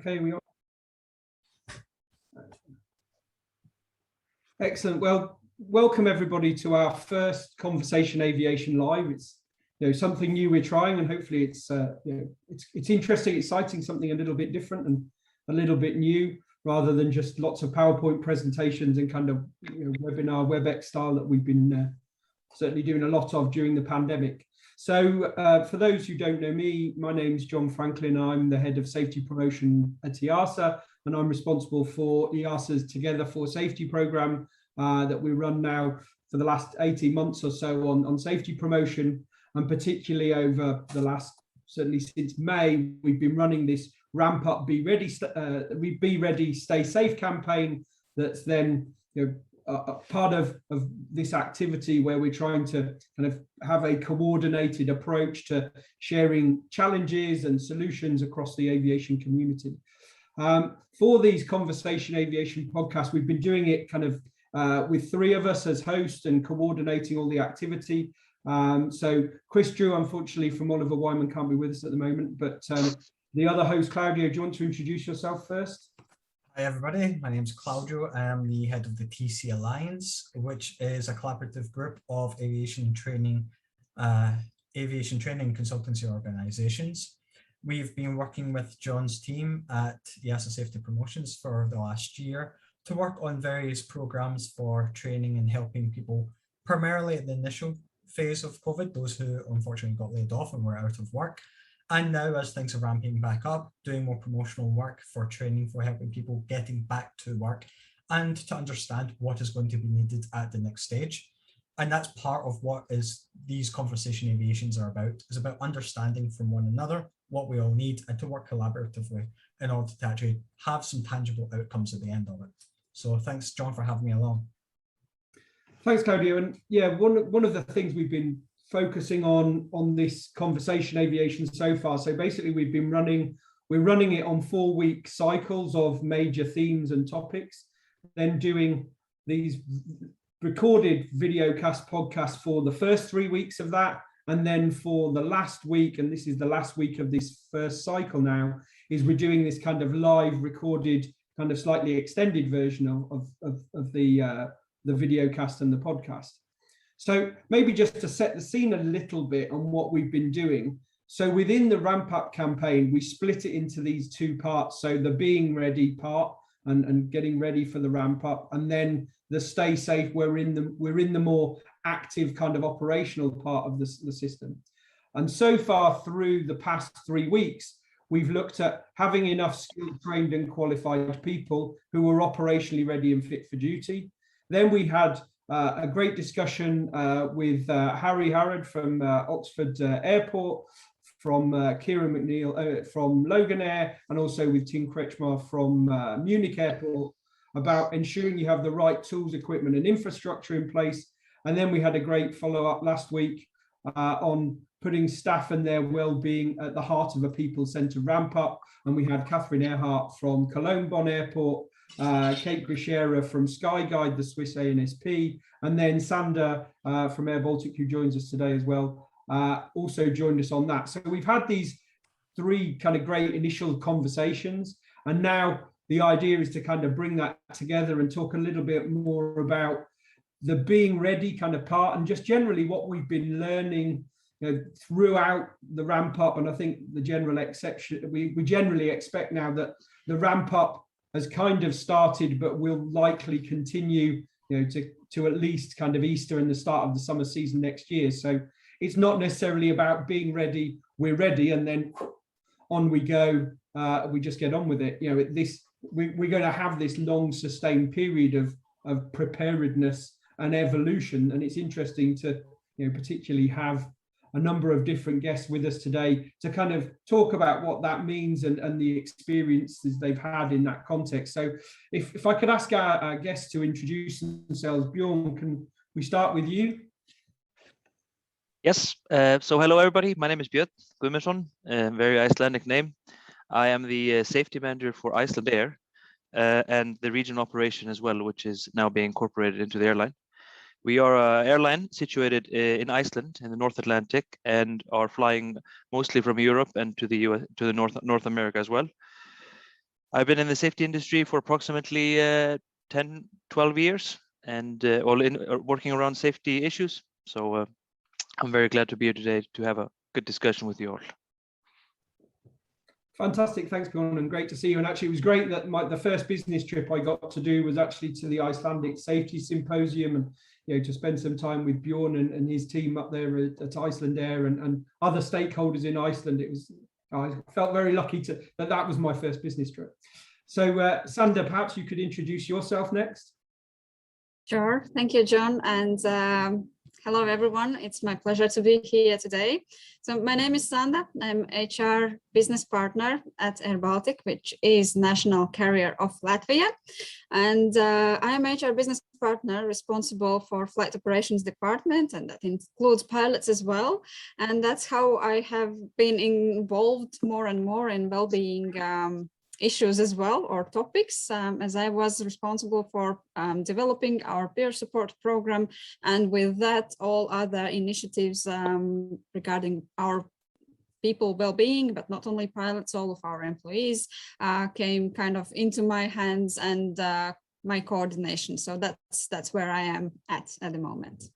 Okay, we are. Excellent. Well, welcome everybody to our first Conversation Aviation Live. It's something new we're trying, and hopefully it's it's interesting, exciting, something a little bit different and a little bit new, rather than just lots of PowerPoint presentations and kind of webinar WebEx style that we've been certainly doing a lot of during the pandemic. So for those who don't know me, my name's John Franklin. I'm the head of safety promotion at EASA, and I'm responsible for EASA's Together for Safety program that we run now for the last 18 months or so on safety promotion, and particularly over the last, certainly since May, we've been running this Ramp Up, Be Ready, Stay Safe campaign. That's then part of this activity where we're trying to kind of have a coordinated approach to sharing challenges and solutions across the aviation community. For these Conversation Aviation podcasts, we've been doing it kind of with three of us as hosts and coordinating all the activity. So Chris Drew, unfortunately, from Oliver Wyman, can't be with us at the moment, but the other host, Claudio, do you want to introduce yourself first? Hi everybody, my name is Claudio. I am the head of the TC Alliance, which is a collaborative group of aviation training consultancy organizations. We've been working with John's team at EASA Safety Promotions for the last year to work on various programs for training and helping people, primarily at the initial phase of COVID, those who unfortunately got laid off and were out of work. And now, as things are ramping back up, doing more promotional work for training, for helping people getting back to work and to understand what is going to be needed at the next stage. And that's part of what these Conversation Aviations are about, is about understanding from one another what we all need and to work collaboratively in order to actually have some tangible outcomes at the end of it. So thanks, John, for having me along. Thanks, Claudio. And yeah, one of the things we've been focusing on this Conversation Aviation so far. So basically we're running it on 4-week cycles of major themes and topics, then doing these recorded videocast podcasts for the first 3 weeks of that. And then for the last week, and this is the last week of this first cycle now, is we're doing this kind of live recorded, kind of slightly extended version of the videocast and the podcast. So maybe just to set the scene a little bit on what we've been doing. So within the Ramp Up campaign, we split it into these two parts. So the being ready part and getting ready for the ramp up, and then the stay safe, we're in the more active kind of operational part of the system. And so far through the past 3 weeks, we've looked at having enough skilled, trained and qualified people who are operationally ready and fit for duty. Then we had a great discussion with Harry Harrod from Oxford Airport, from Kieran McNeil from Loganair, and also with Tim Kretschmar from Munich Airport, about ensuring you have the right tools, equipment and infrastructure in place. And then we had a great follow-up last week on putting staff and their well-being at the heart of a people-centered ramp-up. And we had Catherine Earhart from Cologne Bonn Airport, Kate Grishera from Skyguide, the Swiss ANSP, and then Sanda from Air Baltic, who joins us today as well, also joined us on that. So we've had these 3 kind of great initial conversations, and now the idea is to kind of bring that together and talk a little bit more about the being ready kind of part, and just generally what we've been learning throughout the ramp up. And I think the general exception, we generally expect now that the ramp up has kind of started, but will likely continue, to at least kind of Easter and the start of the summer season next year. So it's not necessarily about being ready, we're ready, and then on we go, we just get on with it. We're going to have this long sustained period of preparedness and evolution. And it's interesting to, particularly have a number of different guests with us today to kind of talk about what that means and the experiences they've had in that context. So if I could ask our guests to introduce themselves. Björn, can we start with you? Yes, so hello everybody, my name is Björn Guðmundsson, very Icelandic name. I am the safety manager for Icelandair and the regional operation as well, which is now being incorporated into the airline. We are an airline situated in Iceland in the North Atlantic and are flying mostly from Europe and to the US, to the North America as well. I've been in the safety industry for approximately 10, 12 years, and working around safety issues. So I'm very glad to be here today to have a good discussion with you all. Fantastic, thanks Björn, and great to see you. And actually it was great that the first business trip I got to do was actually to the Icelandic Safety Symposium, and to spend some time with Björn and his team up there at Icelandair and other stakeholders in Iceland. I felt very lucky that was my first business trip. So Sanda, perhaps you could introduce yourself next. Sure, thank you, John, and hello everyone. It's my pleasure to be here today. So my name is Sanda. I'm HR business partner at Air Baltic, which is national carrier of Latvia. And I am HR business partner responsible for flight operations department, and that includes pilots as well. And that's how I have been involved more and more in well-being issues as well, or topics, as I was responsible for developing our peer support program, and with that all other initiatives regarding our people well-being, but not only pilots, all of our employees came kind of into my hands and my coordination. So that's where I am at the moment.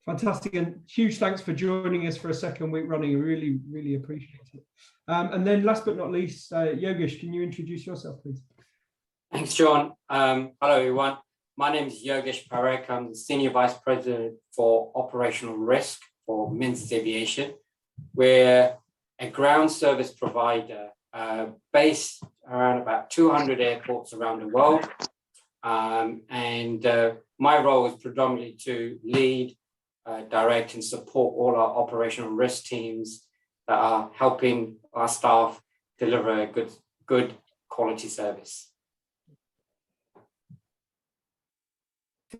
Fantastic, and huge thanks for joining us for a second week running. I really, really appreciate it. And then last but not least, Yogesh, can you introduce yourself, please? Thanks, John. Hello, everyone. My name is Yogesh Parekh. I'm the Senior Vice President for Operational Risk for Menzies Aviation. We're a ground service provider based around about 200 airports around the world. My role is predominantly to lead, direct and support all our operational risk teams that are helping our staff deliver a good quality service.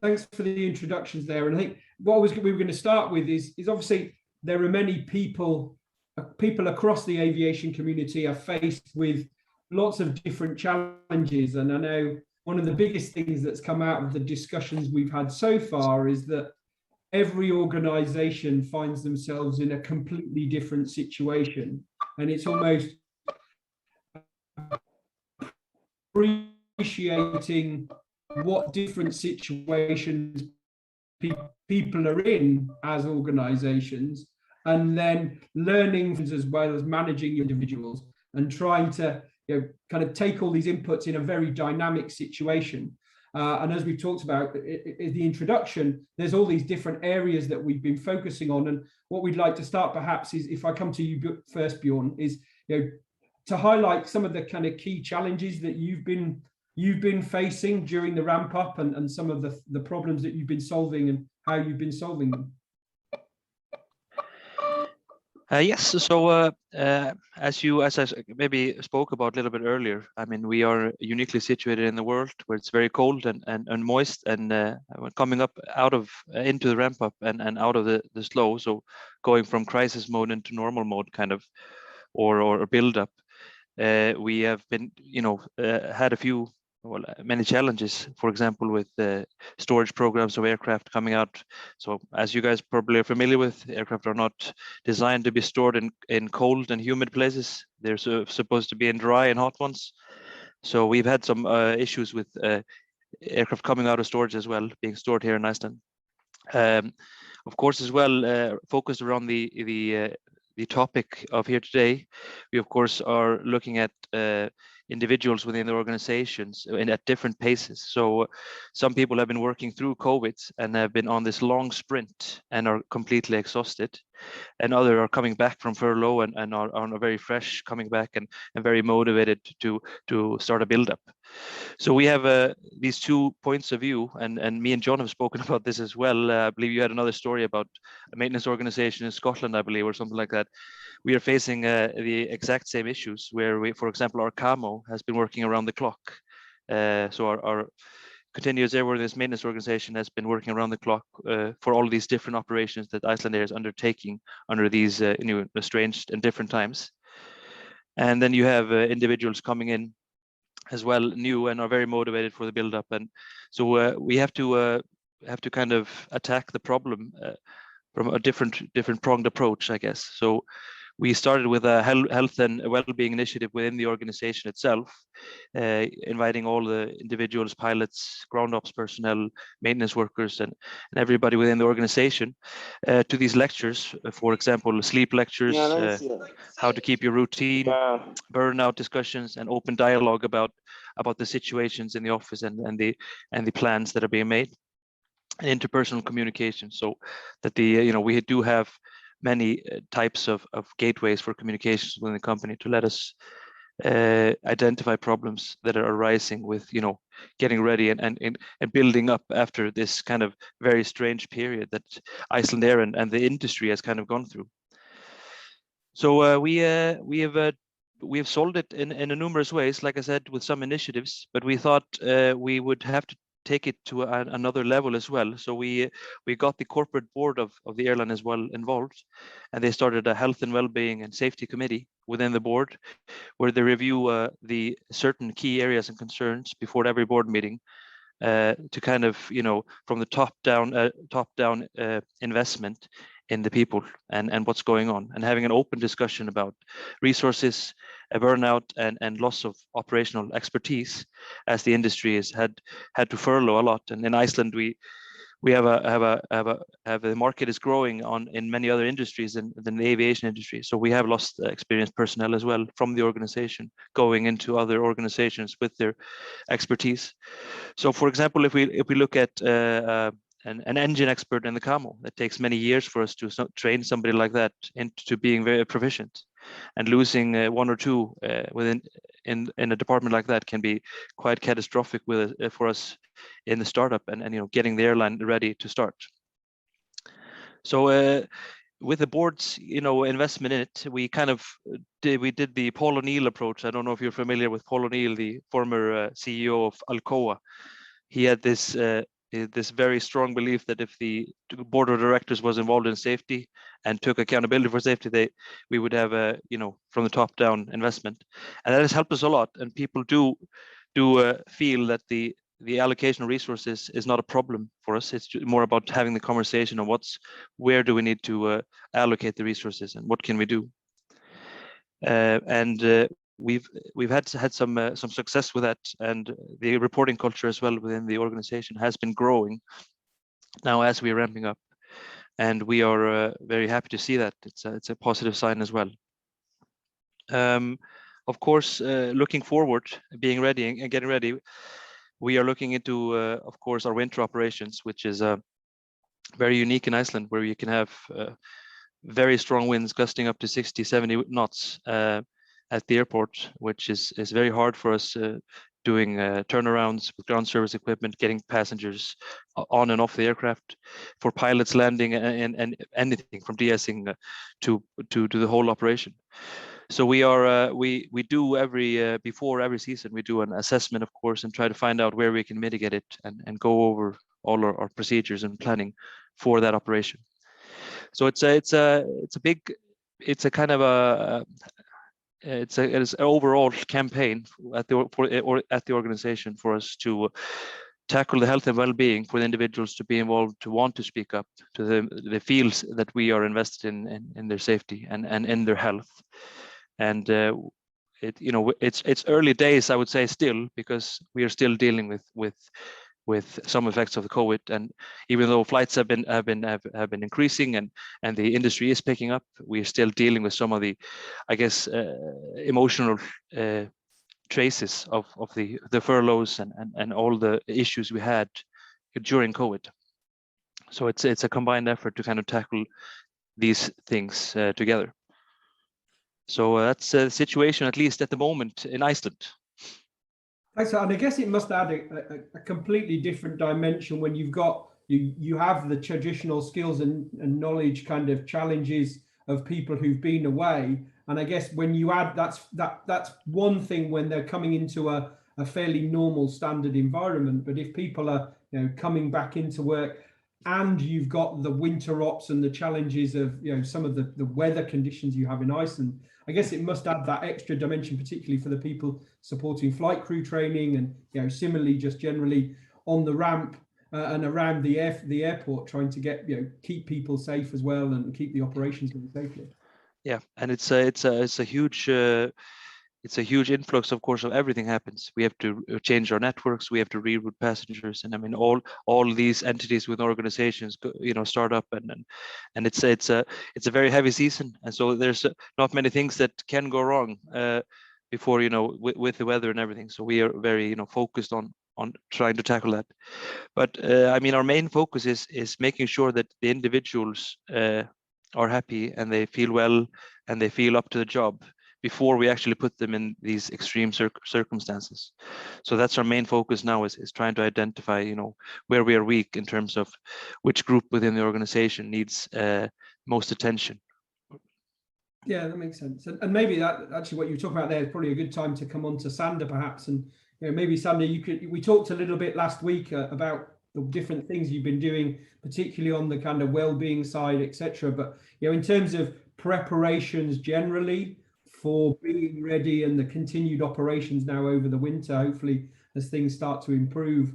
Thanks for the introductions there. And I think what we were going to start with is obviously there are many people across the aviation community are faced with lots of different challenges. And I know one of the biggest things that's come out of the discussions we've had so far is that every organization finds themselves in a completely different situation. And it's almost appreciating what different situations people are in as organizations, and then learning as well as managing individuals and trying to kind of take all these inputs in a very dynamic situation. And as we talked about in the introduction, there's all these different areas that we've been focusing on. And what we'd like to start perhaps is, if I come to you first, Björn, is to highlight some of the kind of key challenges that you've been facing during the ramp up, and some of the problems that you've been solving and how you've been solving them. Yes, so as I maybe spoke about a little bit earlier, I mean, we are uniquely situated in the world where it's very cold and moist, and coming up into the ramp up and out of the slow, so going from crisis mode into normal mode kind of, or build up. We have been, had many challenges, for example, with storage programs of aircraft coming out. So as you guys probably are familiar with, aircraft are not designed to be stored in cold and humid places. They're supposed to be in dry and hot ones. So we've had some issues with aircraft coming out of storage as well, being stored here in Iceland. Of course, as well, focused around the topic of here today, we of course are looking at individuals within the organizations and at different paces. So some people have been working through COVID and have been on this long sprint and are completely exhausted, and others are coming back from furlough and are very fresh, coming back and very motivated to start a build-up. So we have these 2 points of view, and me and John have spoken about this as well. I believe you had another story about a maintenance organization in Scotland, I believe, or something like that. We are facing the exact same issues where we, for example, our camo has been working around the clock. So our continuous airworthiness maintenance organization has been working around the clock for all of these different operations that Icelandair is undertaking under these strange and different times. And then you have individuals coming in as well, new, and are very motivated for the build-up. And so we have to kind of attack the problem from a different pronged approach, I guess. So we started with a health and well-being initiative within the organization itself, inviting all the individuals, pilots, ground ops personnel, maintenance workers, and everybody within the organization to these lectures. For example, sleep lectures, how to keep your routine, burnout discussions, and open dialogue about the situations in the office and the plans that are being made, and interpersonal communication, so that we do have many types of gateways for communications within the company to let us identify problems that are arising with getting ready and building up after this kind of very strange period that Icelandair and the industry has kind of gone through. So we have solved it in numerous ways, like I said, with some initiatives, but we thought we would have to take it to another level as well. So we got the corporate board of the airline as well involved, and they started a health and well-being and safety committee within the board, where they review the certain key areas and concerns before every board meeting, to kind of from the top down investment in the people and what's going on, and having an open discussion about resources, burnout, and loss of operational expertise, as the industry has had to furlough a lot. And in Iceland, we have the market is growing in many other industries than the aviation industry. So we have lost experienced personnel as well from the organization, going into other organizations with their expertise. So, for example, if we look at an engine expert in the Camo, that takes many years for us to train somebody like that into being very proficient, and losing one or two in a department like that can be quite catastrophic for us in the startup and getting the airline ready to start. So with the board's investment in it, we did the Paul O'Neill approach. I don't know if you're familiar with Paul O'Neill, the former CEO of Alcoa. He had this very strong belief that if the board of directors was involved in safety and took accountability for safety, we would have a from the top down investment, and that has helped us a lot. And people do feel that the allocation of resources is not a problem for us. It's more about having the conversation on where do we need to allocate the resources and what can we do. We've had some success with that, and the reporting culture as well within the organization has been growing now as we are ramping up, and we are very happy to see that. It's a positive sign as well. Of course, looking forward, being ready and getting ready, we are looking into, of course, our winter operations, which is very unique in Iceland, where you can have very strong winds gusting up to 60-70 knots at the airport, which is very hard for us doing turnarounds with ground service equipment, getting passengers on and off the aircraft, for pilots landing and anything from de-icing to the whole operation. So we do before every season, we do an assessment, of course, and try to find out where we can mitigate it and go over all our procedures and planning for that operation. So it's an overall campaign at the organization for us to tackle the health and well-being for the individuals to be involved, to want to speak up to the fields that we are invested in their safety and in their health. And it's early days, I would say, still, because we are still dealing with some effects of the COVID, and even though flights have been increasing and the industry is picking up, we are still dealing with some of the, I guess, emotional traces of the furloughs and all the issues we had during COVID. So it's a combined effort to kind of tackle these things together. So that's the situation, at least at the moment, in Iceland. Thanks, and I guess it must add a completely different dimension when you have the traditional skills and knowledge kind of challenges of people who've been away. And I guess when you add that's one thing when they're coming into a fairly normal standard environment. But if people are coming back into work, and you've got the winter ops and the challenges of some of the weather conditions you have in Iceland, I guess it must add that extra dimension, particularly for the people supporting flight crew training, and similarly just generally on the ramp and around the airport, trying to keep people safe as well and keep the operations going safely. Yeah, and it's a huge influx, of course, of everything happens. We have to change our networks. We have to reroute passengers, and I mean all these entities with organizations, start up, and it's a very heavy season, and so there's not many things that can go wrong before with the weather and everything. So we are very focused on trying to tackle that. But I mean, our main focus is making sure that the individuals are happy and they feel well and they feel up to the job before we actually put them in these extreme circumstances. So that's our main focus now, is trying to identify, where we are weak in terms of which group within the organization needs most attention. Yeah, that makes sense. And maybe that actually what you talk about there is probably a good time to come on to Sanda, perhaps. And maybe Sanda, we talked a little bit last week about the different things you've been doing, particularly on the kind of well-being side, etc. But in terms of preparations generally for being ready and the continued operations now over the winter, hopefully as things start to improve,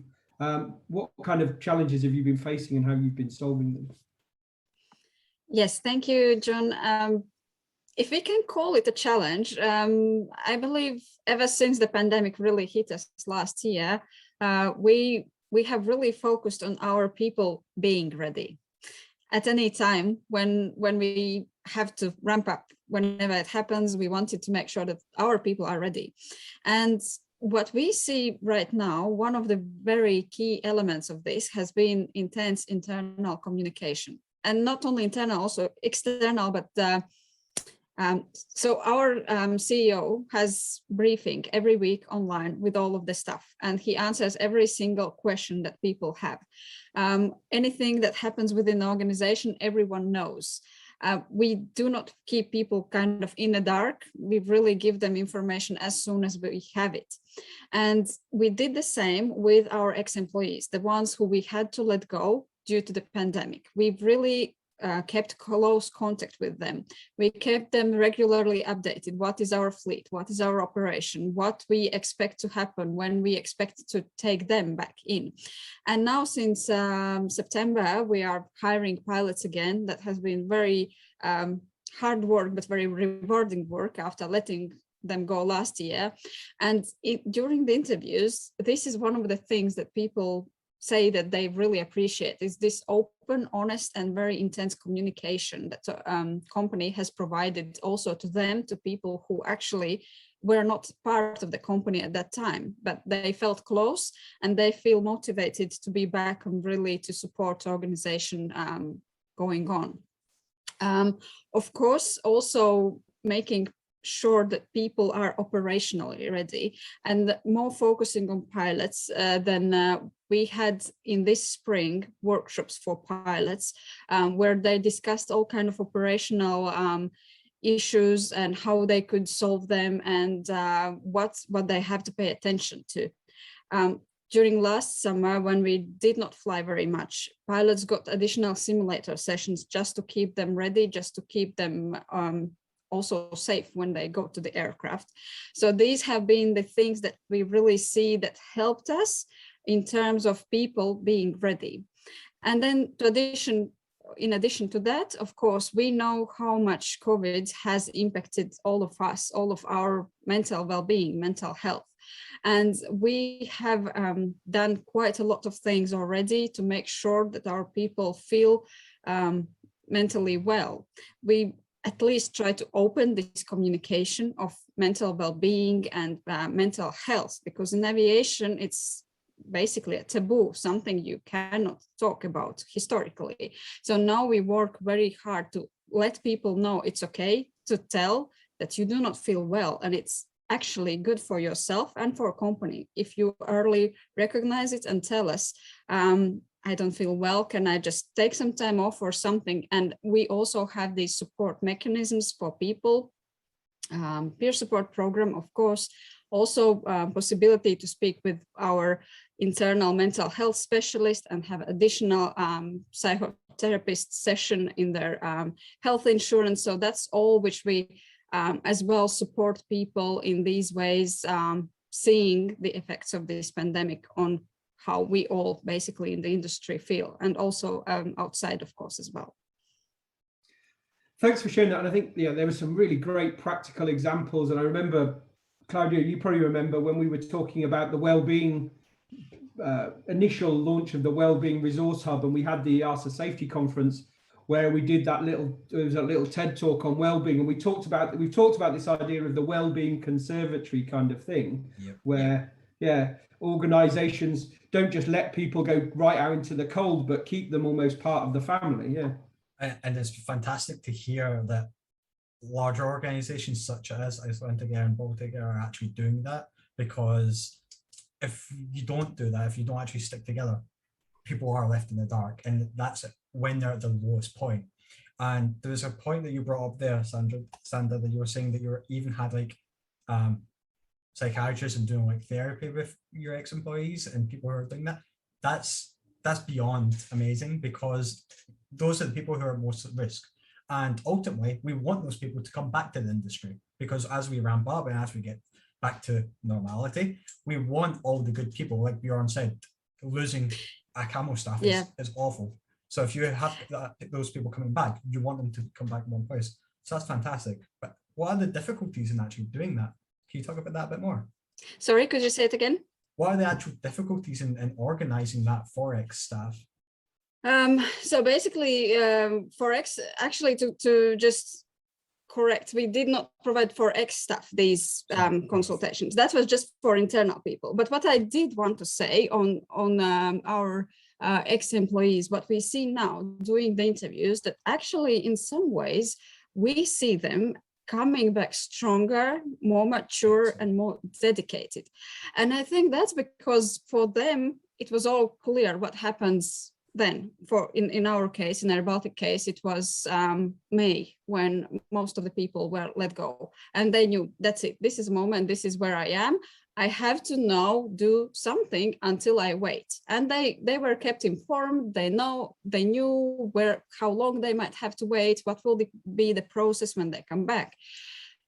what kind of challenges have you been facing and how you've been solving them? Yes, thank you, John. If we can call it a challenge, I believe ever since the pandemic really hit us last year, we have really focused on our people being ready. At any time when we have to ramp up, whenever it happens, we wanted to make sure that our people are ready. And what we see right now, one of the very key elements of this has been intense internal communication. And not only internal, also external, but so our CEO has briefing every week online with all of the stuff, and he answers every single question that people have. Anything that happens within the organization, everyone knows. We do not keep people kind of in the dark. We really give them information as soon as we have it. And we did the same with our ex-employees, the ones who we had to let go due to the pandemic. We've really kept close contact with them. We kept them regularly updated. What is our fleet? What is our operation? What we expect to happen, when we expect to take them back in. And now since September, we are hiring pilots again. That has been very hard work, but very rewarding work after letting them go last year. And during the interviews, this is one of the things that people say that they really appreciate, is this open, honest, and very intense communication that the company has provided also to them, to people who actually were not part of the company at that time, but they felt close and they feel motivated to be back and really to support the organization going on. Of course, also making sure that people are operationally ready, and more focusing on pilots than we had in this spring workshops for pilots where they discussed all kind of operational issues and how they could solve them, and what they have to pay attention to. During last summer, when we did not fly very much, pilots got additional simulator sessions just to keep them ready, just to keep them also safe when they go to the aircraft. So these have been the things that we really see that helped us in terms of people being ready. And then in addition to that, of course, we know how much COVID has impacted all of us, all of our mental well-being, mental health. And we have done quite a lot of things already to make sure that our people feel mentally well. We at least try to open this communication of mental well-being and mental health, because in aviation, it's basically a taboo, something you cannot talk about historically. So now we work very hard to let people know it's okay to tell that you do not feel well, and it's actually good for yourself and for a company. If you early recognize it and tell us, I don't feel well, can I just take some time off or something? And we also have these support mechanisms for people, peer support program, of course, also possibility to speak with our internal mental health specialist and have additional psychotherapist session in their health insurance. So that's all which we as well support people in these ways, seeing the effects of this pandemic on how we all basically in the industry feel, and also outside, of course, as well. thanks for sharing that. And I think there were some really great practical examples. And I remember, Claudio, you probably remember when we were talking about the well-being initial launch of the Wellbeing Resource Hub, and we had the EASA Safety Conference where we did there was a little TED talk on well-being, and we've talked about this idea of the well-being conservatory kind of thing, where organizations don't just let people go right out into the cold, but keep them almost part of the family. And it's fantastic to hear that larger organizations such as Icelandair and Baltic are actually doing that, because if you don't do that, if you don't actually stick together, people are left in the dark, and that's when they're at the lowest point. And there's a point that you brought up there, Sanda, that you were saying that you even had like psychiatrists and doing like therapy with your ex-employees and people who are doing that. That's beyond amazing, because those are the people who are most at risk. And ultimately, we want those people to come back to the industry, because as we ramp up and as we get back to normality, we want all the good people, like Björn said, losing a camo staff is awful. So if you have those people coming back, you want them to come back in one place. So that's fantastic. But what are the difficulties in actually doing that? Can you talk about that a bit more? Sorry, could you say it again? What are the actual difficulties in organizing that Forex staff? So basically, Forex, actually, to just correct, we did not provide Forex staff these consultations. That was just for internal people. But what I did want to say on our ex-employees, what we see now doing the interviews, that actually in some ways we see them coming back stronger, more mature, and more dedicated. And I think that's because for them, it was all clear what happens then. In our case, in our Baltic case, it was May when most of the people were let go. And they knew, that's it, this is the moment, this is where I am. I have to now do something until I wait. And they were kept informed. They knew how long they might have to wait, what will be the process when they come back.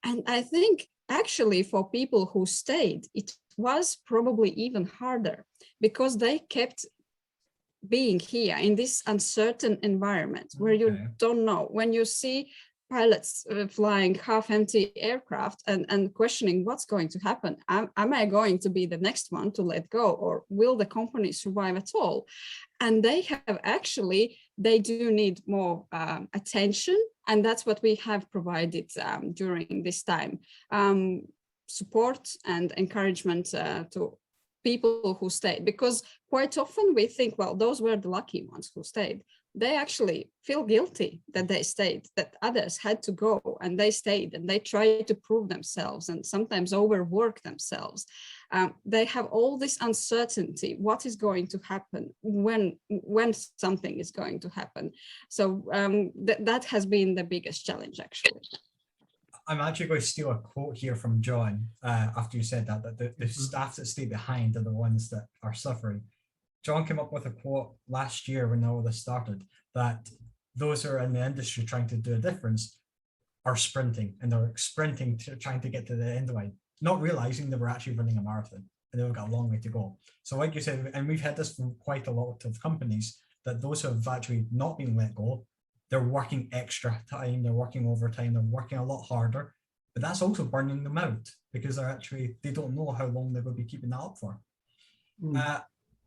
And I think actually for people who stayed, it was probably even harder, because they kept being here in this uncertain environment where you don't know. When you see pilots flying half-empty aircraft and questioning what's going to happen. Am I going to be the next one to let go, or will the company survive at all? And they do need more attention, and that's what we have provided during this time. Support and encouragement to people who stayed, because quite often we think, well, those were the lucky ones who stayed. They actually feel guilty that they stayed, that others had to go and they stayed, and they try to prove themselves and sometimes overwork themselves. They have all this uncertainty, what is going to happen, when something is going to happen. So that has been the biggest challenge, actually. I'm actually going to steal a quote here from John after you said that the staff that stay behind are the ones that are suffering. John came up with a quote last year when all this started, that those who are in the industry trying to do a difference are sprinting, and they're sprinting trying to get to the end line, not realizing they were actually running a marathon and they've got a long way to go. So like you said, and we've had this from quite a lot of companies, that those who have actually not been let go, they're working extra time, they're working overtime, they're working a lot harder, but that's also burning them out, because they don't know how long they're going to be keeping that up for.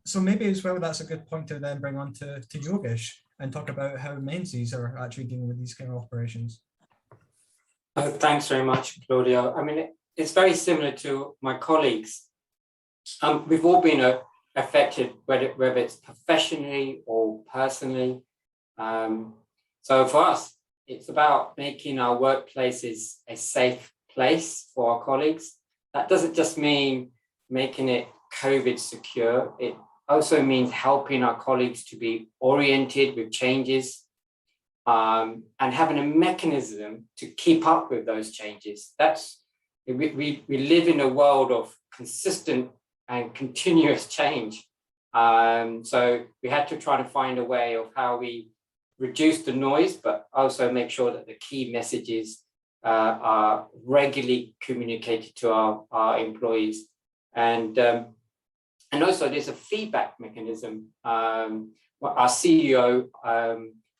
So maybe as well, that's a good point to then bring on to Yogesh and talk about how Menzies are actually dealing with these kind of operations. Thanks very much, Claudio. I mean, it's very similar to my colleagues. We've all been affected, whether it's professionally or personally. So for us, it's about making our workplaces a safe place for our colleagues. That doesn't just mean making it COVID secure. It also means helping our colleagues to be oriented with changes and having a mechanism to keep up with those changes. We live in a world of consistent and continuous change. So we had to try to find a way of how we reduce the noise, but also make sure that the key messages are regularly communicated to our employees. And also there's a feedback mechanism. Our CEO,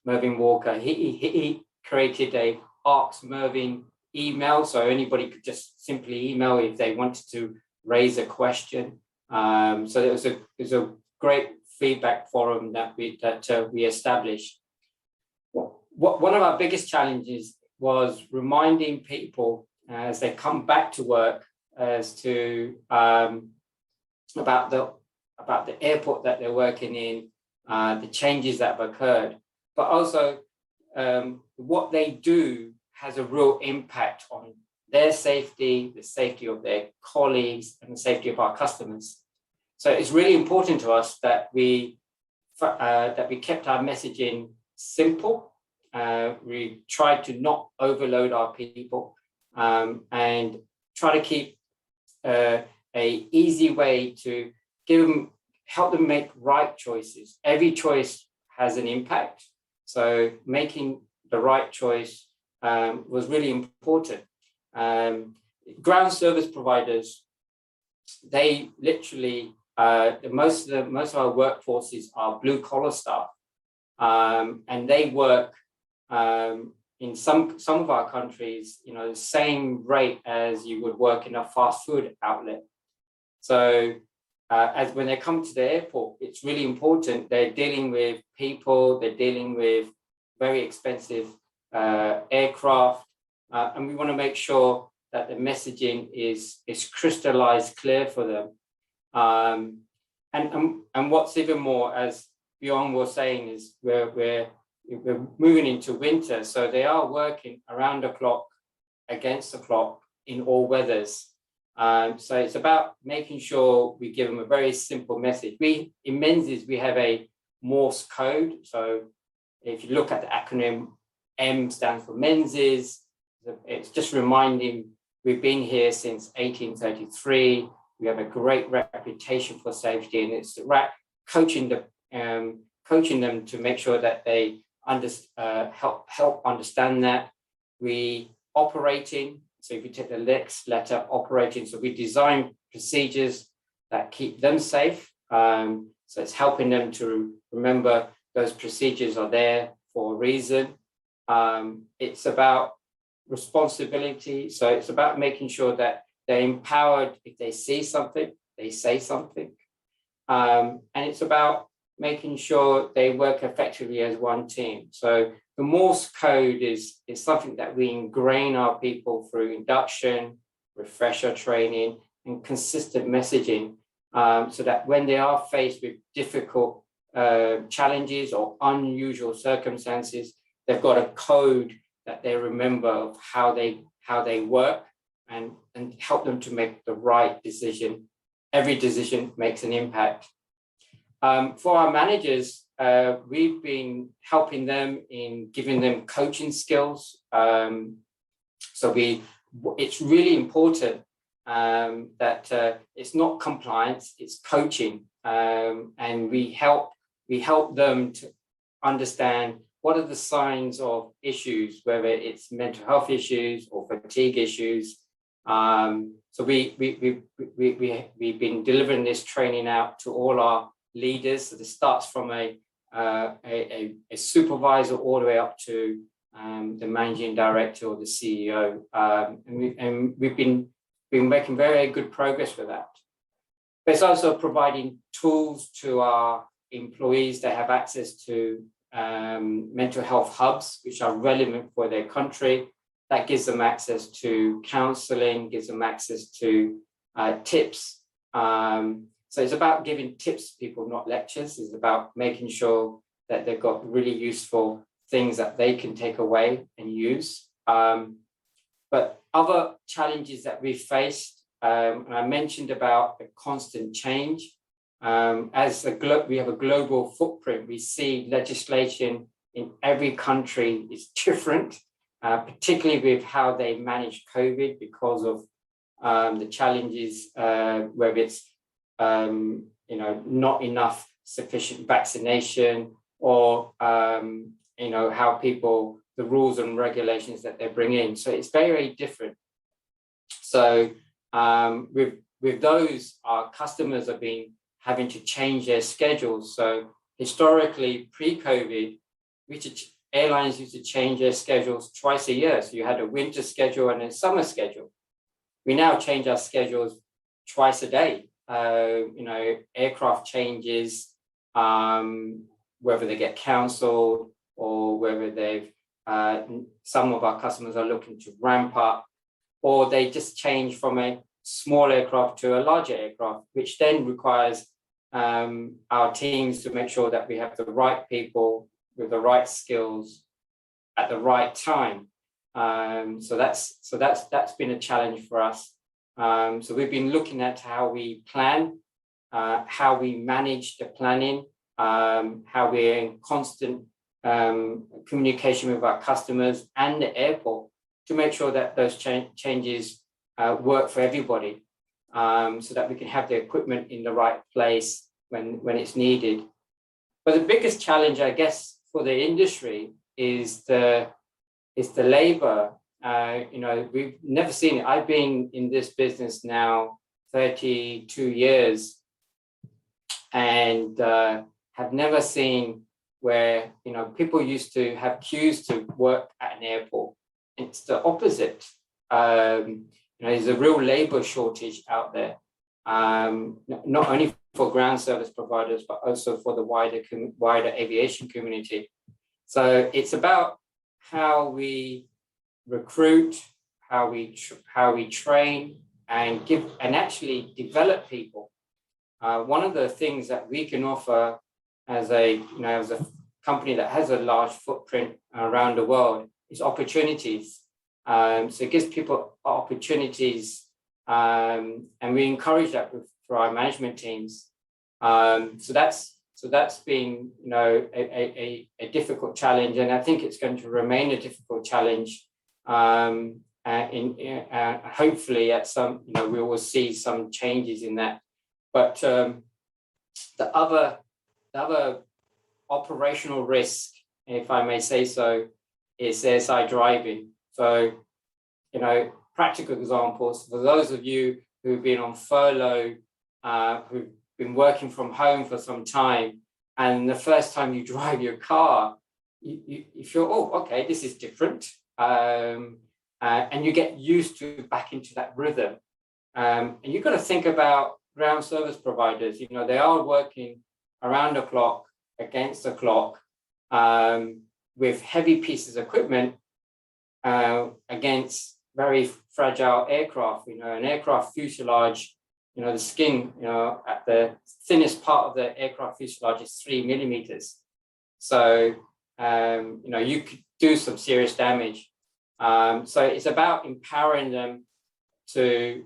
Mervyn Walker, he created a Ask Mervyn email, so anybody could just simply email if they wanted to raise a question. So it was a great feedback forum that we established. One of our biggest challenges was reminding people as they come back to work as to about the airport that they're working in, the changes that have occurred, but also what they do has a real impact on their safety, the safety of their colleagues, and the safety of our customers. So it's really important to us that we kept our messaging simple. We tried to not overload our people and try to keep a easy way to help them make right choices. Every choice has an impact. So making the right choice was really important. Ground service providers, they literally, most of our workforces are blue collar staff, and they work in some of our countries, the same rate as you would work in a fast food outlet. So as when they come to the airport, it's really important. They're dealing with people, they're dealing with very expensive aircraft, and we want to make sure that the messaging is crystallized clear for them. And what's even more, as Björn was saying, is we're moving into winter, so they are working around the clock, against the clock, in all weathers. So it's about making sure we give them a very simple message. In Menzies, we have a Morse code. So if you look at the acronym, M stands for Menzies. It's just reminding we've been here since 1833. We have a great reputation for safety, and it's coaching them to make sure that they help understand that. We operating. So if you take the next letter, operating, so we design procedures that keep them safe. So it's helping them to remember those procedures are there for a reason. It's about responsibility. So it's about making sure that they're empowered. If they see something, they say something. And it's about making sure they work effectively as one team. So the Morse code is something that we ingrain our people through induction, refresher training, and consistent messaging, so that when they are faced with difficult challenges or unusual circumstances, they've got a code that they remember of how they work and help them to make the right decision. Every decision makes an impact. For our managers, we've been helping them in giving them coaching skills. So it's really important that it's not compliance, it's coaching, and we help them to understand what are the signs of issues, whether it's mental health issues or fatigue issues. So we've been delivering this training out to all our leaders. So this starts from a supervisor all the way up to the managing director or the CEO, and we've been making very good progress with that. But it's also providing tools to our employees that have access to mental health hubs, which are relevant for their country. That gives them access to counselling, gives them access to tips. So it's about giving tips to people, not lectures. It's about making sure that they've got really useful things that they can take away and use. But other challenges that we faced, and I mentioned about the constant change. As we have a global footprint, we see legislation in every country is different, particularly with how they manage COVID because of the challenges, whether it's not enough sufficient vaccination, or how people, the rules and regulations that they bring in. So it's very, very different. So with those, our customers have been having to change their schedules. So historically, pre-COVID, we had to airlines used to change their schedules twice a year. So you had a winter schedule and a summer schedule. We now change our schedules twice a day. Aircraft changes, whether they get cancelled or whether they've, some of our customers are looking to ramp up, or they just change from a small aircraft to a larger aircraft, which then requires our teams to make sure that we have the right people with the right skills at the right time. So that's been a challenge for us. So we've been looking at how we plan, how we manage the planning, how we're in constant communication with our customers and the airport to make sure that those changes work for everybody, so that we can have the equipment in the right place when it's needed. But the biggest challenge, I guess, for the industry is the labor. We've never seen it. I've been in this business now 32 years and have never seen where, people used to have queues to work at an airport. It's the opposite. There's a real labor shortage out there, not only for ground service providers, but also for the wider aviation community. So it's about how we recruit, how we train, and actually develop people. One of the things that we can offer as a company that has a large footprint around the world is opportunities. So it gives people opportunities, and we encourage that for our management teams. So that's been a difficult challenge, and I think it's going to remain a difficult challenge. Hopefully at some, we will see some changes in that. But the other operational risk, if I may say so, is airside driving. So, practical examples for those of you who've been on furlough, who've been working from home for some time, and the first time you drive your car, you feel, oh, okay, this is different. And you get used to back into that rhythm. And you've got to think about ground service providers. They are working around the clock, against the clock, with heavy pieces of equipment against very fragile aircraft. An aircraft fuselage, the skin, at the thinnest part of the aircraft fuselage is 3 millimeters. So, you could do some serious damage. So it's about empowering them to,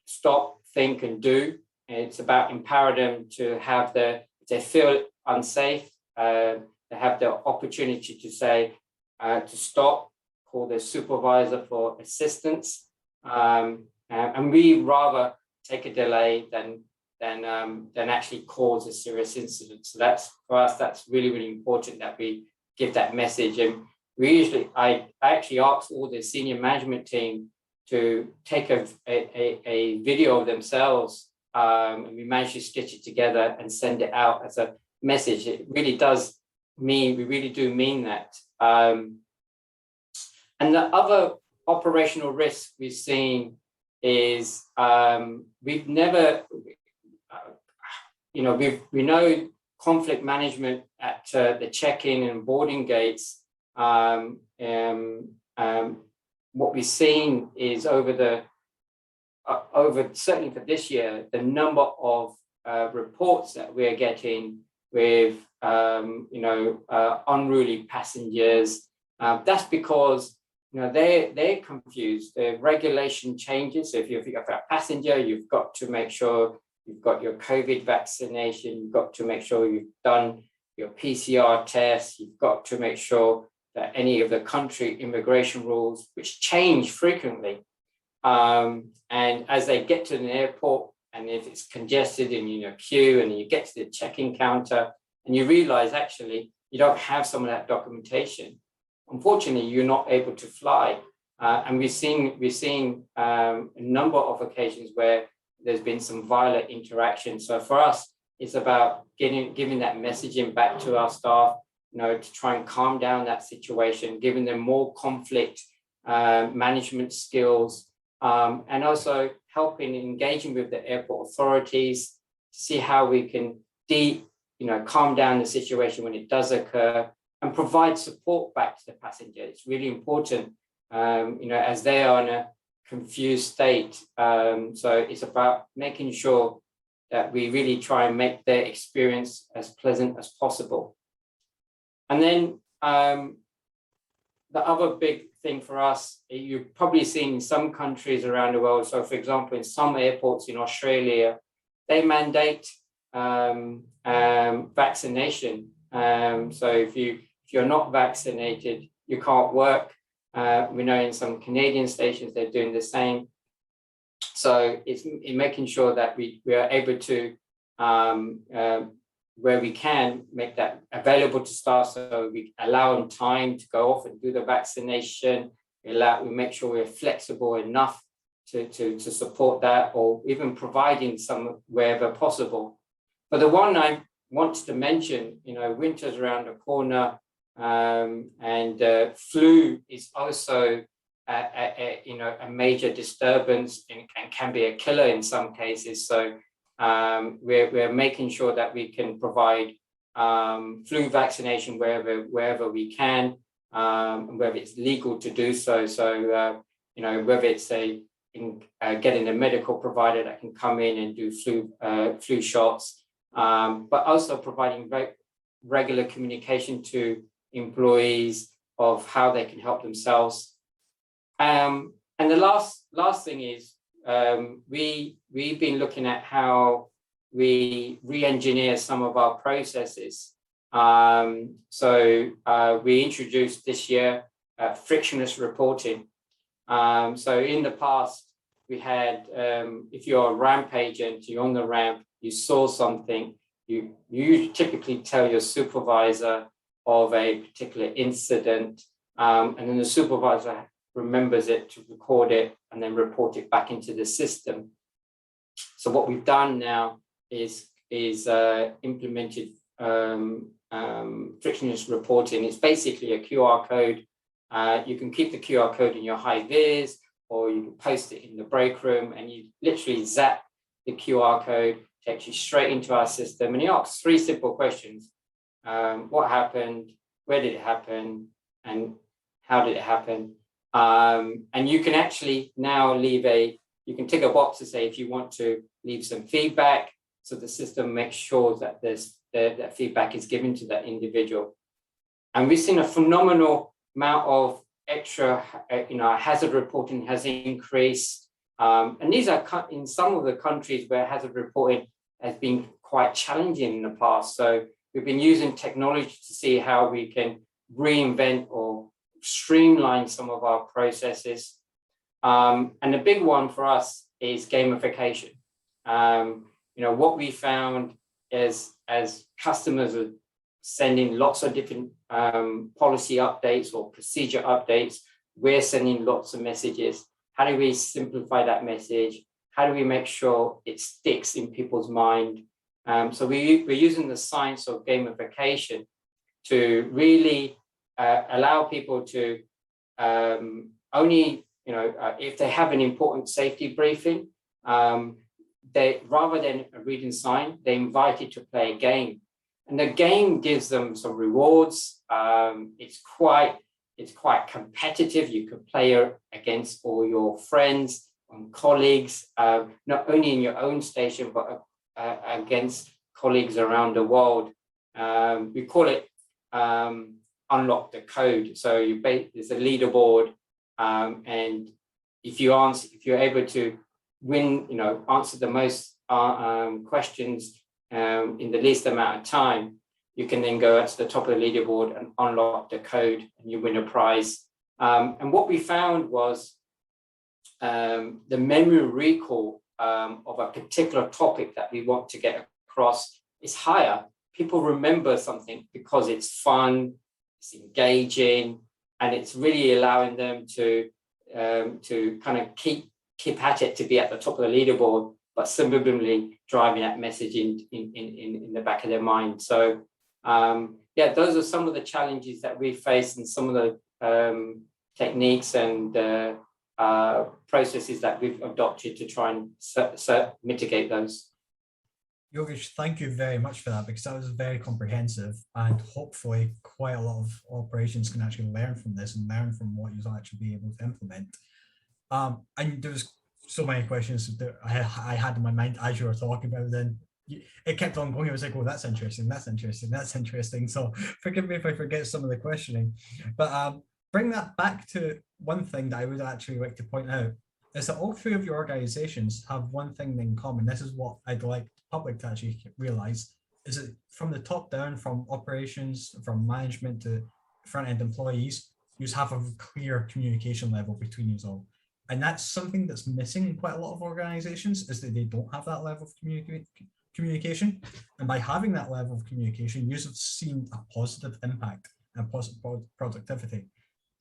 stop, think, and do. It's about empowering them to have if they feel unsafe, they have the opportunity to say, to stop, call their supervisor for assistance. And we rather take a delay than actually cause a serious incident. So for us, that's really, really important that we give that message. And I actually asked all the senior management team to take a video of themselves, and we managed to stitch it together and send it out as a message. It really does mean, we really do mean that. And the other operational risk we've seen is we've never, we know conflict management at the check-in and boarding gates. What we've seen is over certainly for this year, the number of reports that we're getting with unruly passengers. That's because they're confused. The regulation changes. So if you've got a passenger, you've got to make sure you've got your COVID vaccination. You've got to make sure you've done your PCR tests. You've got to make sure that any of the country immigration rules, which change frequently, and as they get to an airport, and if it's congested and you're in a queue and you get to the check-in counter and you realize actually you don't have some of that documentation, unfortunately, you're not able to fly. And we've seen a number of occasions where there's been some violent interaction. So for us, it's about giving that messaging back to our staff, to try and calm down that situation, giving them more conflict management skills, and also helping engaging with the airport authorities to see how we can calm down the situation when it does occur and provide support back to the passenger. It's really important, as they are in a confused state. So it's about making sure that we really try and make their experience as pleasant as possible. And then the other big thing for us, you've probably seen in some countries around the world. So, for example, in some airports in Australia, they mandate vaccination. So if you're not vaccinated, you can't work. We know in some Canadian stations they're doing the same. So it's in making sure that we are able to, where we can, make that available to staff, so we allow them time to go off and do the vaccination. We make sure we're flexible enough to support that, or even providing some wherever possible. But the one I wanted to mention, winter's around the corner, and flu is also a major disturbance and can be a killer in some cases. So we're making sure that we can provide flu vaccination wherever we can, whether it's legal to do so. So whether it's getting a medical provider that can come in and do flu shots, but also providing regular communication to employees of how they can help themselves. And the last thing is, we've been looking at how we re-engineer some of our processes. So we introduced this year frictionless reporting. So in the past, we had, if you're a ramp agent, you're on the ramp, you saw something, you typically tell your supervisor of a particular incident, and then the supervisor remembers it to record it and then report it back into the system. So what we've done now is implemented frictionless reporting. It's basically a QR code. You can keep the QR code in your high vis, or you can post it in the break room, and you literally zap the QR code, takes you straight into our system, and it asks 3 simple questions. What happened? Where did it happen? And how did it happen? And you can actually now you can tick a box to say if you want to leave some feedback, so the system makes sure that that feedback is given to that individual. And we've seen a phenomenal amount of extra, hazard reporting has increased. And these are in some of the countries where hazard reporting has been quite challenging in the past. So we've been using technology to see how we can reinvent or streamline some of our processes. And the big one for us is gamification. What we found is, as customers are sending lots of different policy updates or procedure updates, we're sending lots of messages. How do we simplify that message? How do we make sure it sticks in people's mind? So we're using the science of gamification to really allow people to only, if they have an important safety briefing, they, rather than a read and sign, they're invited to play a game. And the game gives them some rewards. It's quite competitive. You can play against all your friends and colleagues, not only in your own station, but against colleagues around the world. We call it unlock the code. So there's a leaderboard, and if you're able to win, answer the most questions in the least amount of time, you can then go to the top of the leaderboard and unlock the code, and you win a prize. And what we found was the memory recall of a particular topic that we want to get across is higher. People remember something because it's fun, it's engaging, and it's really allowing them to kind of keep at it, to be at the top of the leaderboard, but subliminally driving that message in the back of their mind. So Yeah, those are some of the challenges that we face and some of the techniques and processes that we've adopted to try and mitigate those. Yogesh, thank you very much for that, because that was very comprehensive, and hopefully quite a lot of operations can actually learn from this and learn from what you'll actually be able to implement. And there was so many questions that I had in my mind as you were talking about, then it kept on going. I was like, oh, that's interesting, that's interesting, that's interesting. So forgive me if I forget some of the questioning, but bring that back to one thing that I would actually like to point out, is that all three of your organizations have one thing in common. This is what I'd like the public to actually realize, is that from the top down, from operations, from management to front-end employees, you have a clear communication level between you all. And that's something that's missing in quite a lot of organizations, is that they don't have that level of communication. And by having that level of communication, you have seen a positive impact and positive productivity.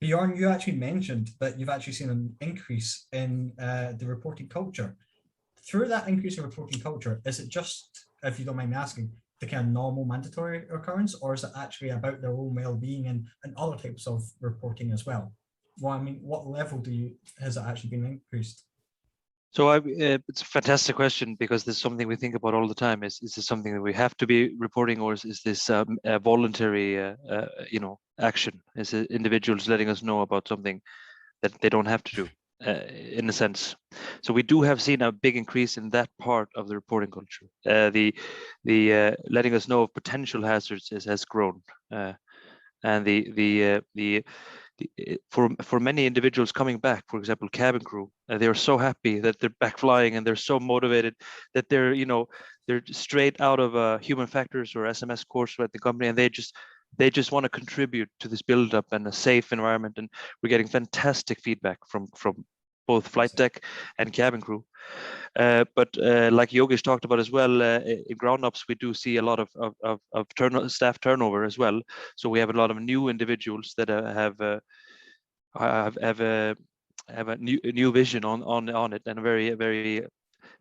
Björn, you actually mentioned that you've actually seen an increase in the reporting culture. Through that increase in reporting culture, is it just, if you don't mind me asking, the kind of normal mandatory occurrence, or is it actually about their own well-being and other types of reporting as well? Well, I mean, what level has it actually been increased? So it's a fantastic question, because this is something we think about all the time. Is this something that we have to be reporting, or is this a voluntary, action? Is it individuals letting us know about something that they don't have to do, in a sense? So we do have seen a big increase in that part of the reporting culture. The letting us know of potential hazards has grown, and for many individuals coming back, for example, cabin crew, they are so happy that they're back flying, and they're so motivated that they're straight out of human factors or SMS course at the company, and they just want to contribute to this build-up and a safe environment. And we're getting fantastic feedback from both flight deck and cabin crew. But like Yogesh talked about as well, in ground ops, we do see a lot of staff turnover as well. So we have a lot of new individuals that have a new vision on it, and very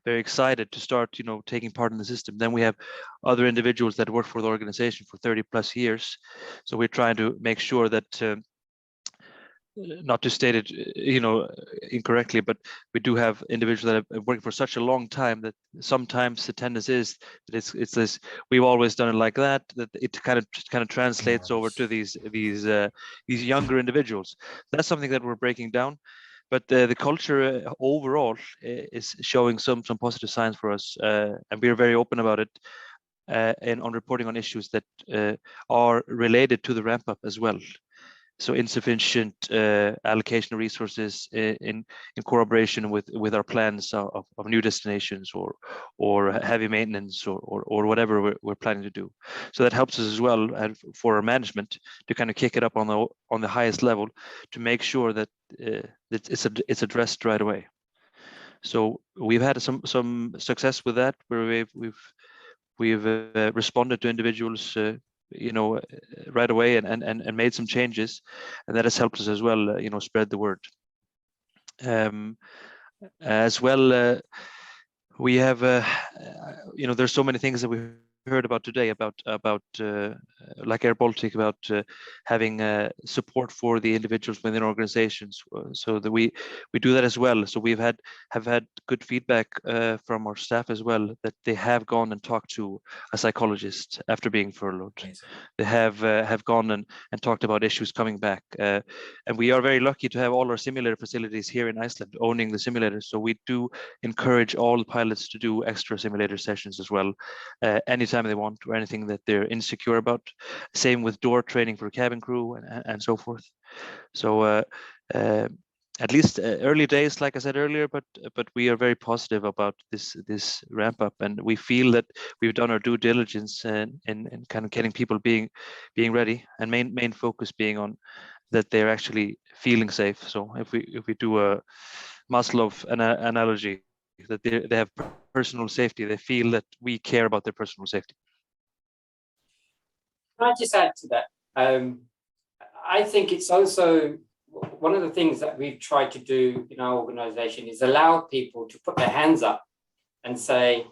excited to start taking part in the system. Then we have other individuals that work for the organization for 30+ years. So we're trying to make sure that not to state it incorrectly, but we do have individuals that have worked for such a long time that sometimes the tendency is that it's this, we've always done it like that it kind of translates over to these younger individuals. That's something that we're breaking down. But the culture overall is showing some positive signs for us, and we are very open about it, and on reporting on issues that are related to the ramp up as well. So insufficient allocation of resources in corroboration with our plans of new destinations or heavy maintenance or whatever we're planning to do. So that helps us as well, and for our management to kind of kick it up on the highest level to make sure that it's addressed right away. So we've had some success with that, where we've responded to individuals right away and made some changes, and that has helped us as well, spread the word. As well, we have there's so many things that we heard about today about like Air Baltic, about having support for the individuals within organizations, so that we do that as well. So we've have had good feedback from our staff as well, that they have gone and talked to a psychologist after being furloughed. Amazing. They have gone and talked about issues coming back, and we are very lucky to have all our simulator facilities here in Iceland owning the simulators. So we do encourage all the pilots to do extra simulator sessions as well, anytime they want, or anything that they're insecure about. Same with door training for cabin crew and so forth. So at least early days, like I said earlier, but we are very positive about this ramp up, and we feel that we've done our due diligence and kind of getting people being ready, and main focus being on that they're actually feeling safe. So if we do a Maslow analogy, that they have personal safety, they feel that we care about their personal safety. Can I just add to that? I think it's also one of the things that we've tried to do in our organization is allow people to put their hands up and say,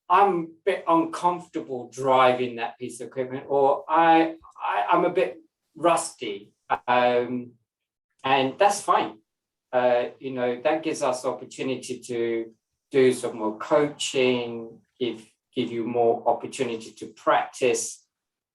I'm a bit uncomfortable driving that piece of equipment, or I'm a bit rusty, and that's fine. That gives us opportunity to do some more coaching, give you more opportunity to practice.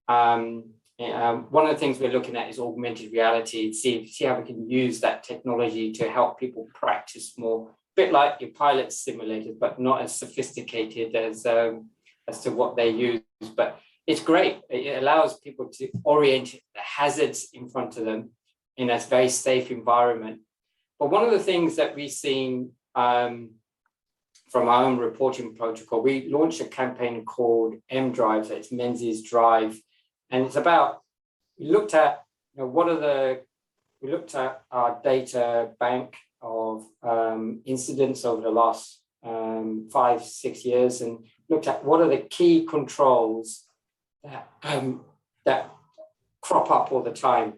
One of the things we're looking at is augmented reality, see how we can use that technology to help people practice more, a bit like your pilot simulators, but not as sophisticated as to what they use. But it's great. It allows people to orient the hazards in front of them in a very safe environment. But one of the things that we've seen from our own reporting protocol, we launched a campaign called M-Drive, so it's Menzies Drive. And it's about, we looked at our data bank of incidents over the last 5-6 years, and looked at what are the key controls that crop up all the time.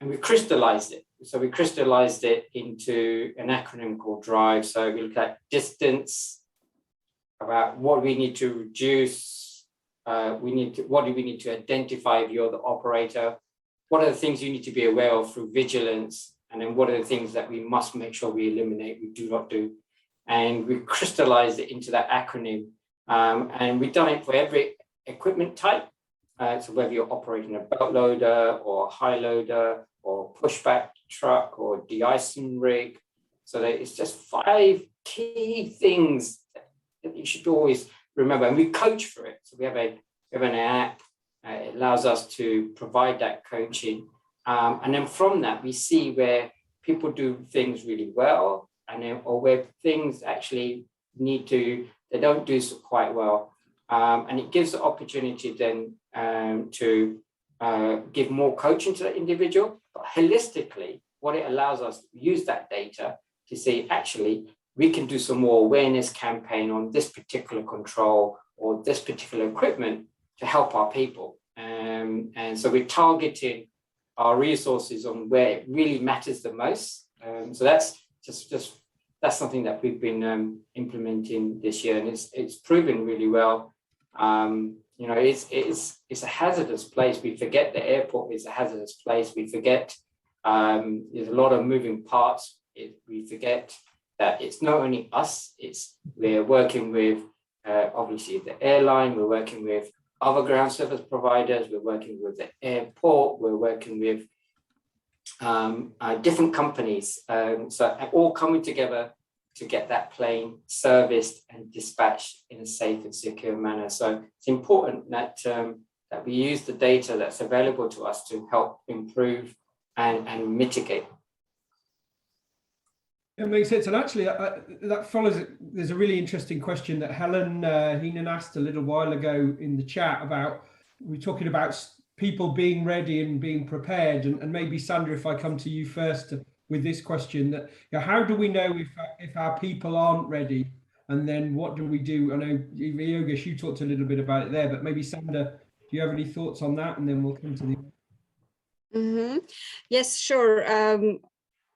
And we crystallized it. So we crystallized it into an acronym called DRIVE. So we look at distance, about what we need to reduce, what do we need to identify if you're the operator, what are the things you need to be aware of through vigilance, and then what are the things that we must make sure we eliminate, we do not do. And we crystallized it into that acronym. And we've done it for every equipment type. So whether you're operating a belt loader or a high loader or pushback truck or de-icing rig. So that it's just 5 key things that you should always remember. And we coach for it. So we have an app. It allows us to provide that coaching. And then from that, we see where people do things really well, and then, or where things actually they don't do so quite well. And it gives the opportunity then to give more coaching to the individual. But holistically, what it allows us to use that data to say, actually, we can do some more awareness campaign on this particular control or this particular equipment to help our people. And so we're targeting our resources on where it really matters the most. So that's that's something that we've been implementing this year, and it's proven really well. It's a hazardous place. We forget the airport is a hazardous place. We forget there's a lot of moving parts. We forget that it's not only us. We're working with obviously the airline. We're working with other ground service providers. We're working with the airport. We're working with different companies. So all coming together to get that plane serviced and dispatched in a safe and secure manner. So it's important that that we use the data that's available to us to help improve and mitigate. It makes sense. And actually, that follows it. There's a really interesting question that Helen Heenan asked a little while ago in the chat about, we're talking about people being ready and being prepared. And maybe, Sandra, if I come to you first with this question, that how do we know if our people aren't ready? And then what do we do? I know, Yogesh, you talked a little bit about it there, but maybe, Sandra, do you have any thoughts on that? And then we'll come to the... Mm-hmm. Yes, sure.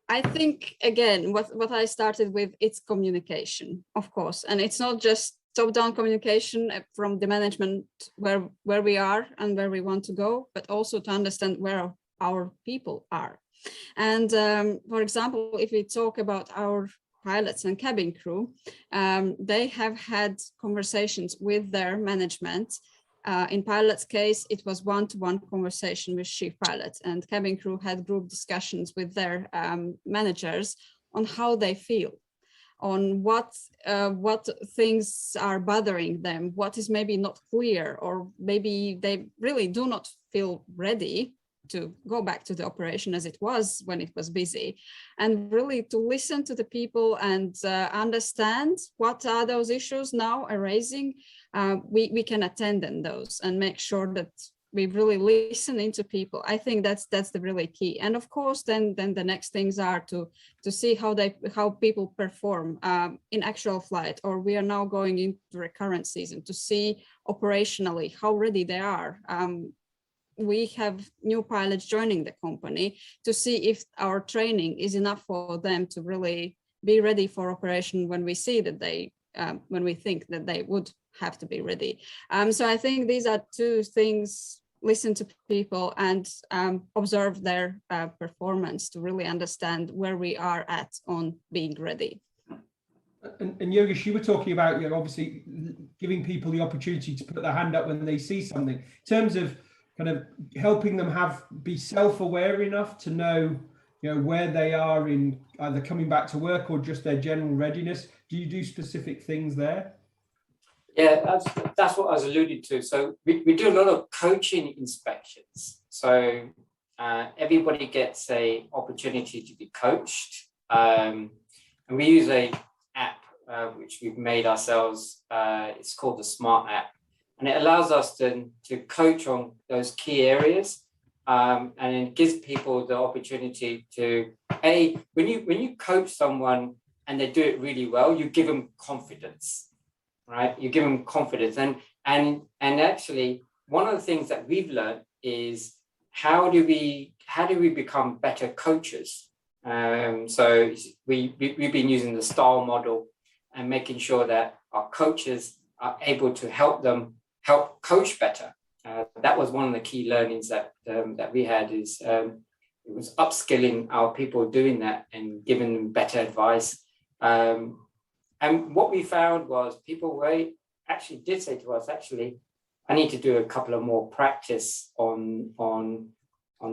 I think, again, what I started with, it's communication, of course. And it's not just top-down communication from the management where we are and where we want to go, but also to understand where our people are. And for example, if we talk about our pilots and cabin crew, they have had conversations with their management. In pilot's case, it was one-to-one conversation with chief pilot, and cabin crew had group discussions with their managers on how they feel, on what things are bothering them, what is maybe not clear, or maybe they really do not feel ready to go back to the operation as it was when it was busy, and really to listen to the people and understand what are those issues now arising. We can attend in those and make sure that we really listen into people. I think that's the really key. And of course, then the next things are to see how people perform in actual flight, or we are now going into recurrent season to see operationally how ready they are. We have new pilots joining the company to see if our training is enough for them to really be ready for operation when we see that they when we think that they would have to be ready. So I think these are two things: listen to people and observe their performance to really understand where we are at on being ready. And Yogesh, you were talking about, obviously giving people the opportunity to put their hand up when they see something. In terms of kind of helping them be self-aware enough to know, where they are in either coming back to work or just their general readiness. Do you do specific things there? Yeah, that's what I was alluding to. So we do a lot of coaching inspections. So everybody gets an opportunity to be coached. And we use a app which we've made ourselves. It's called the Smart app. And it allows us to coach on those key areas. And it gives people the opportunity to, when you coach someone and they do it really well, you give them confidence. Right, you give them confidence, and actually, one of the things that we've learned is how do we become better coaches? So we've been using the STAR model and making sure that our coaches are able to help coach better. That was one of the key learnings that we had. Is it was upskilling our people doing that and giving them better advice. And what we found was people actually did say to us, actually, I need to do a couple of more practice on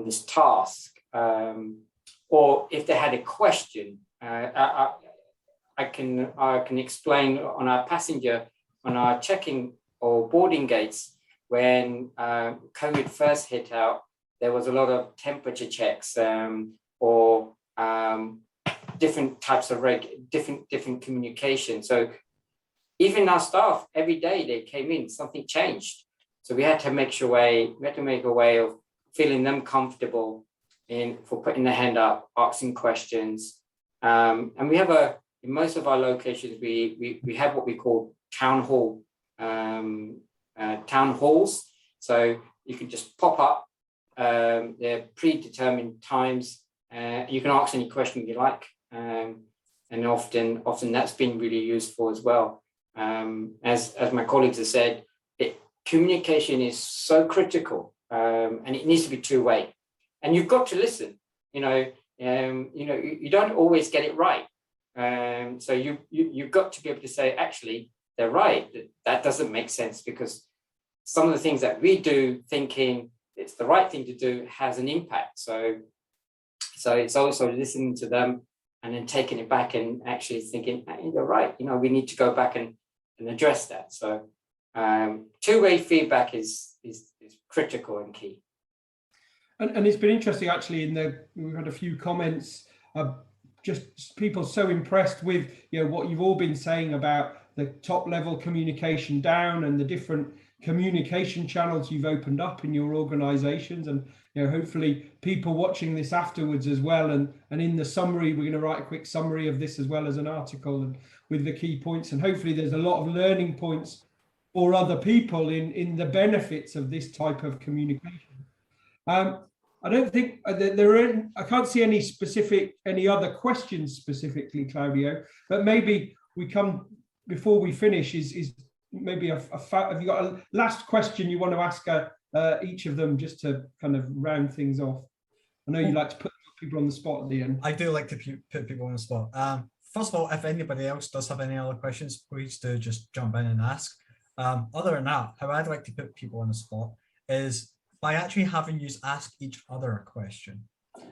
this task. Or if they had a question, I can explain on our checking or boarding gates, when COVID first hit out, there was a lot of temperature checks or different types of different communication. So even our staff, every day they came in, something changed. So we had to make a way of feeling them comfortable for putting their hand up, asking questions. And we have in most of our locations, we have what we call town halls. So you can just pop up. They're predetermined times. You can ask any question you like. And often that's been really useful as well. As my colleagues have said, communication is so critical, and it needs to be two-way. And you've got to listen. You don't always get it right. So you've got to be able to say, actually, they're right. That doesn't make sense, because some of the things that we do, thinking it's the right thing to do, has an impact. So it's also listening to them and then taking it back and actually thinking, hey, you're right, we need to go back and address that. So two-way feedback is critical and key. And it's been interesting, actually, we've had a few comments, just people so impressed with what you've all been saying about the top level communication down and the different communication channels you've opened up in your organizations, and hopefully people watching this afterwards as well, and in the summary we're going to write a quick summary of this as well as an article and with the key points, and hopefully there's a lot of learning points for other people in the benefits of this type of communication. I don't think I can't see any other questions specifically, Claudio, but maybe we come before we finish is maybe have you got a last question you want to ask each of them, just to kind of round things off? I know you like to put people on the spot at the end. I do like to put people on the spot. First of all, if anybody else does have any other questions, please do just jump in and ask. Other than that, how I'd like to put people on the spot is by actually having you ask each other a question.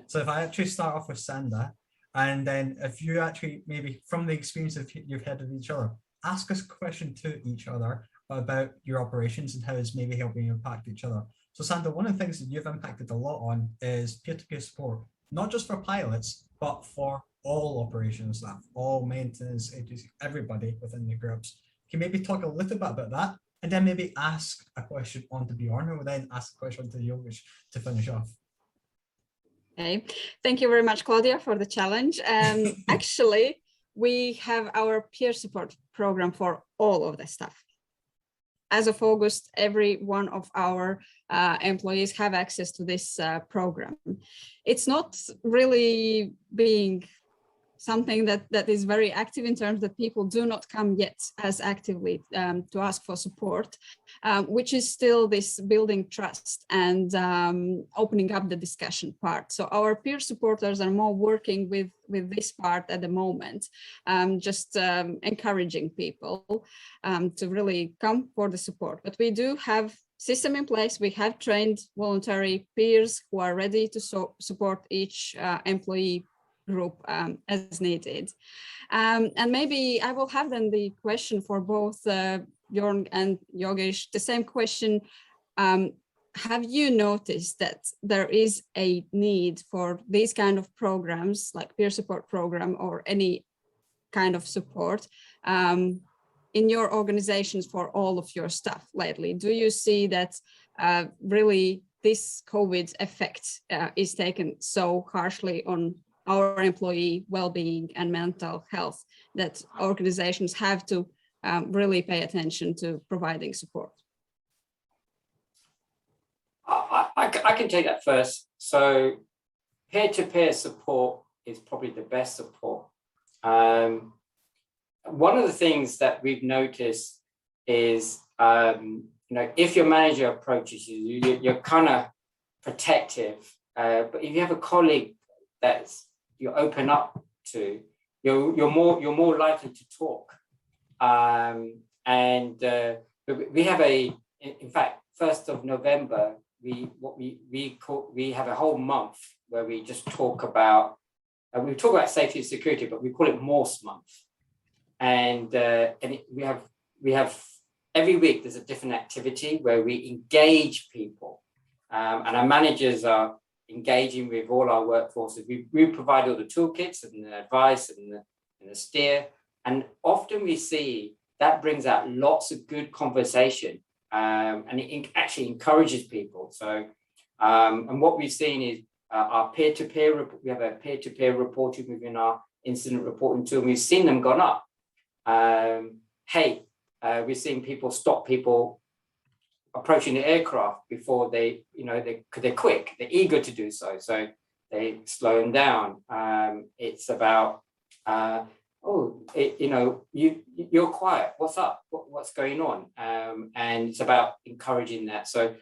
So if I actually start off with Sanda, and then if you actually, maybe from the experience you've had with each other, ask us a question to each other about your operations and how it's maybe helping impact each other. So Sanda, one of the things that you've impacted a lot on is peer-to-peer support, not just for pilots, but for all operations staff, all maintenance agencies, everybody within the groups. Can you maybe talk a little bit about that, and then maybe ask a question on to Björn, who will then ask a question to Yogesh to finish off. Okay, thank you very much, Claudia, for the challenge. Actually, we have our peer support program for all of the staff. As of August, every one of our employees have access to this program. It's not really being something that is very active in terms that people do not come yet as actively to ask for support, which is still this building trust and opening up the discussion part. So our peer supporters are more working with this part at the moment, just encouraging people to really come for the support. But we do have system in place. We have trained voluntary peers who are ready to support each employee group as needed. And maybe I will have then the question for both Björn and Yogesh, the same question. Have you noticed that there is a need for these kind of programs, like peer support program or any kind of support in your organizations for all of your staff lately? Do you see that really this COVID effect is taken so harshly on our employee well-being and mental health that organizations have to really pay attention to providing support? I can take that first. So peer-to-peer support is probably the best support. One of the things that we've noticed is, if your manager approaches you, you're kind of protective. But if you have a colleague that's you open up to, you're more likely to talk. We have in fact, 1st of November, we have a whole month where we just talk about safety and security, but we call it Morse Month. We have every week there's a different activity where we engage people, and our managers are engaging with all our workforces. We provide all the toolkits and the advice and the steer, and often we see that brings out lots of good conversation, and it actually encourages people. So, and what we've seen is our peer-to-peer. We have a peer-to-peer reporting within our incident reporting tool. And we've seen them gone up. We're seeing people stop people approaching the aircraft before they're quick, they're eager to do so. So they slow them down. It's about, you're quiet. What's up? What's going on? And it's about encouraging that. So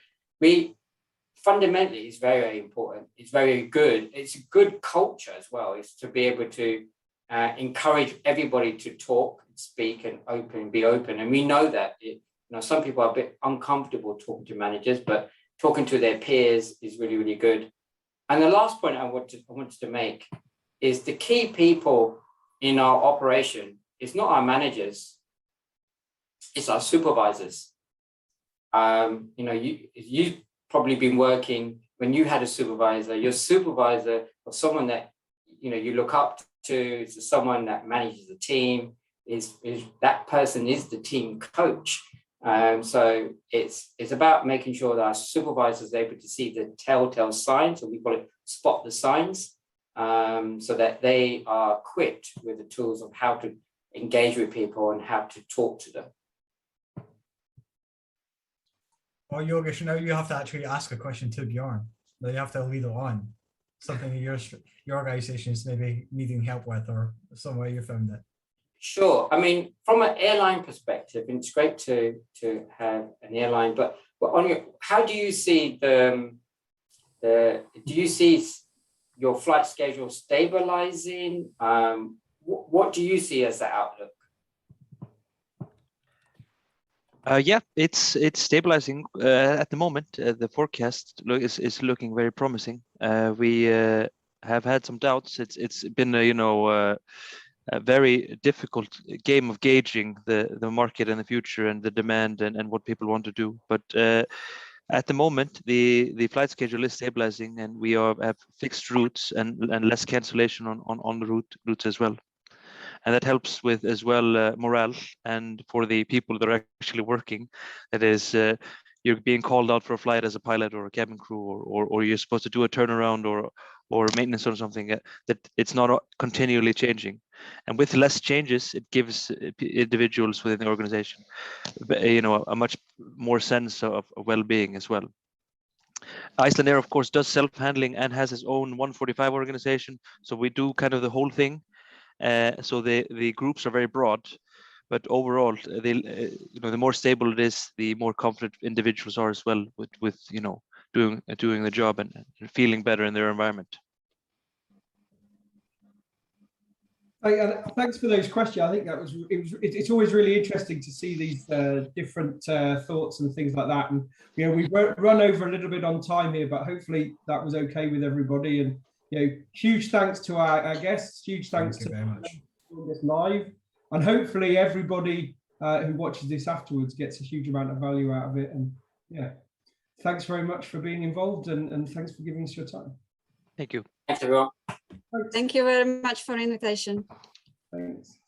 fundamentally, it's very, very important. It's very good. It's a good culture as well. It's to be able to encourage everybody to talk, speak, and be open. And we know that some people are a bit uncomfortable talking to managers, but talking to their peers is really, really good. And the last point I wanted to make is the key people in our operation is not our managers, it's our supervisors. You've probably been working when you had a supervisor. Your supervisor was someone that you look up to, someone that manages the team. Is that person is the team coach. So it's about making sure that our supervisor is able to see the telltale signs, or we call it spot the signs, so that they are equipped with the tools of how to engage with people and how to talk to them. Oh, Yogesh, now you have to actually ask a question to Björn. Now you have to lead it on. Something your organization is maybe needing help with, or somewhere you found it. Sure. I mean, from an airline perspective, it's great to have an airline, but how do you see do you see your flight schedule stabilizing? What do you see as the outlook? It's stabilizing at the moment. The forecast is looking very promising. We have had some doubts. It's been a very difficult game of gauging the market in the future and the demand and what people want to do. But at the moment, the flight schedule is stabilizing, and we have fixed routes and less cancellation on the routes as well. And that helps with as well morale, and for the people that are actually working. That is, you're being called out for a flight as a pilot or a cabin crew, or you're supposed to do a turnaround or maintenance or something, that it's not continually changing. And with less changes, it gives individuals within the organization, a much more sense of well-being as well. Icelandair, of course, does self-handling and has its own 145 organization. So we do kind of the whole thing. So the groups are very broad, but overall, the more stable it is, the more confident individuals are as well with doing the job and feeling better in their environment. Thanks for those questions. I think it's always really interesting to see these different thoughts and things like that. And we've run over a little bit on time here, but hopefully that was okay with everybody. And huge thanks to our guests. Huge thanks to very much this live, and hopefully everybody who watches this afterwards gets a huge amount of value out of it. And thanks very much for being involved, and thanks for giving us your time. Thank you. Thanks, everyone. Thank you very much for the invitation. Thanks.